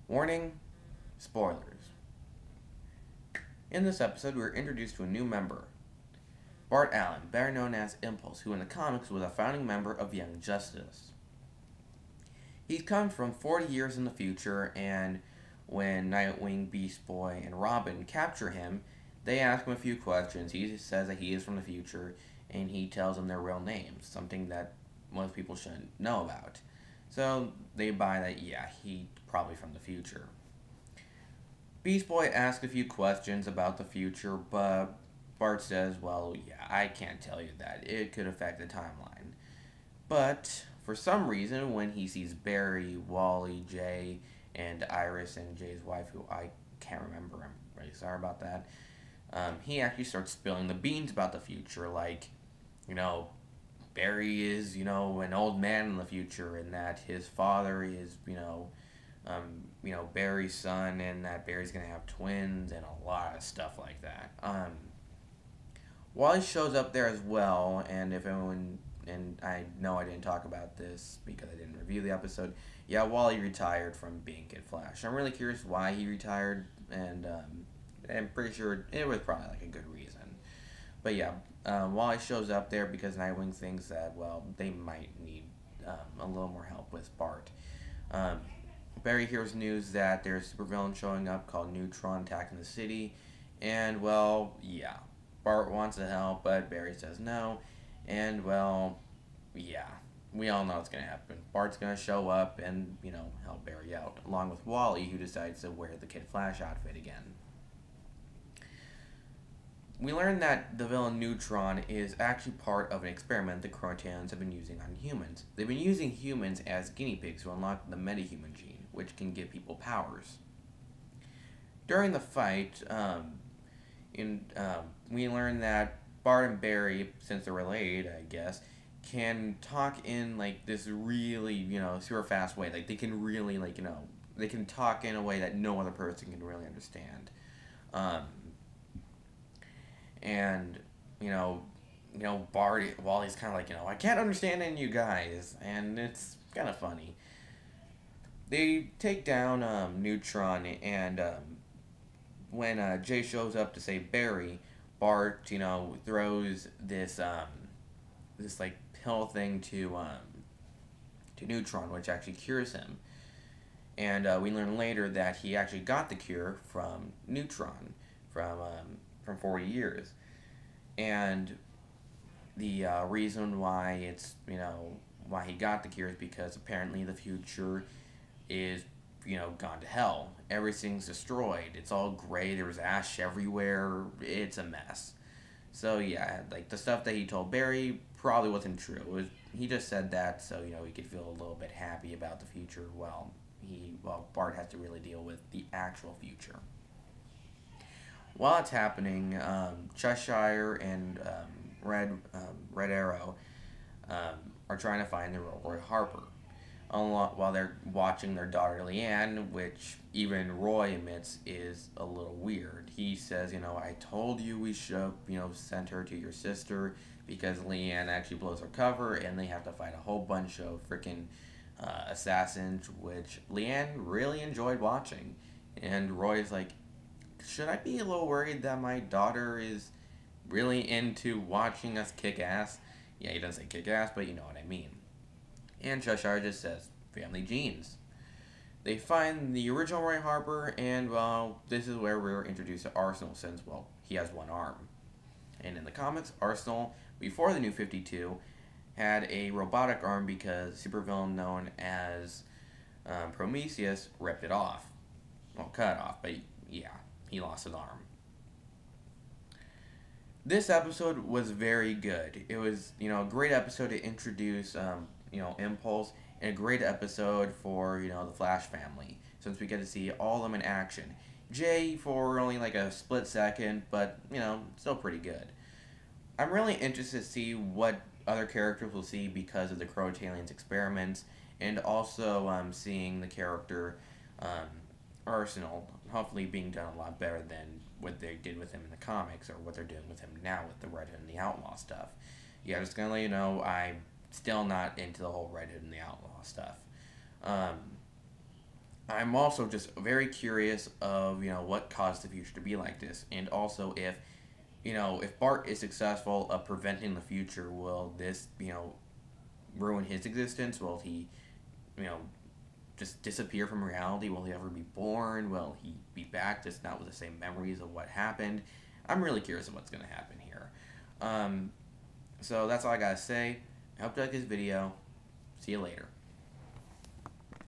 Warning, spoilers. In this episode, we are introduced to a new member, Bart Allen, better known as Impulse, who in the comics was a founding member of Young Justice. He's come from 40 years in the future, and when Nightwing, Beast Boy, and Robin capture him, they ask him a few questions. He says that he is from the future, and he tells them their real names, something that most people shouldn't know about. So they buy that, yeah, he's probably from the future. Beast Boy asks a few questions about the future, but Bart says, well, yeah, I can't tell you that. It could affect the timeline. But for some reason, when he sees Barry, Wally, Jay, and Iris, and Jay's wife, who I can't remember, I'm really sorry about that, he actually starts spilling the beans about the future, like, Barry is, an old man in the future, and that his father is, Barry's son, and that Barry's gonna have twins, and a lot of stuff like that. Wally shows up there as well, and if anyone, and I know I didn't talk about this because I didn't review the episode, yeah, Wally retired from being Kid Flash. I'm really curious why he retired, and I'm pretty sure it was probably like a good reason. But yeah, Wally shows up there because Nightwing thinks that, well, they might need a little more help with Bart. Barry hears news that there's a supervillain showing up called Neutron attacking the city, and, well, yeah, Bart wants to help, but Barry says no, and, well, yeah, we all know what's going to happen. Bart's going to show up and, help Barry out, along with Wally, who decides to wear the Kid Flash outfit again. We learn that the villain Neutron is actually part of an experiment the Crotalians have been using on humans. They've been using humans as guinea pigs to unlock the metahuman gene, which can give people powers. During the fight, we learn that Bart and Barry, since they're related, I guess, can talk in like this really, super fast way. Like they can really, they can talk in a way that no other person can really understand. And, Wally's kind of like, I can't understand any of you guys, and it's kind of funny. They take down Neutron, and when Jay shows up to save Barry, Bart, throws this like pill thing to Neutron, which actually cures him. And we learn later that he actually got the cure from Neutron, from 40 years. And the reason why it's, why he got the cure is because apparently the future is, gone to hell. Everything's destroyed. It's all gray. There's ash everywhere. It's a mess. So yeah, like the stuff that he told Barry probably wasn't true. He just said that so, he could feel a little bit happy about the future. Well, Bart has to really deal with the actual future. While it's happening, Cheshire and Red Arrow are trying to find the real Roy Harper. While they're watching their daughter Leanne, which even Roy admits is a little weird. He says, I told you we should have, sent her to your sister because Leanne actually blows her cover and they have to fight a whole bunch of freaking assassins, which Leanne really enjoyed watching. And Roy's like, should I be a little worried that my daughter is really into watching us kick ass? Yeah, he doesn't say kick ass, but you know what I mean. And Cheshire just says, family genes. They find the original Roy Harper, and, well, this is where we're introduced to Arsenal since, well, he has one arm. And in the comics, Arsenal, before the New 52, had a robotic arm because a supervillain known as Prometheus ripped it off. Well, cut it off, but yeah, he lost an arm. This episode was very good. It was, a great episode to introduce, Impulse, and a great episode for, the Flash family, since we get to see all of them in action. Jay for only like a split second, but, still pretty good. I'm really interested to see what other characters we'll see because of the Crotalians experiments, and also seeing the character Arsenal hopefully being done a lot better than what they did with him in the comics, or what they're doing with him now with the Red Hood and the Outlaw stuff. Yeah, just gonna let you know, I'm still not into the whole Red Hood and the Outlaw stuff. I'm also just very curious of, what caused the future to be like this, and also if, if Bart is successful of preventing the future, will this, ruin his existence? Will he, you know, just disappear from reality? Will he ever be born? Will he be back just not with the same memories of what happened? I'm really curious of what's going to happen here. So that's all I gotta say. I hope you like this video. See you later.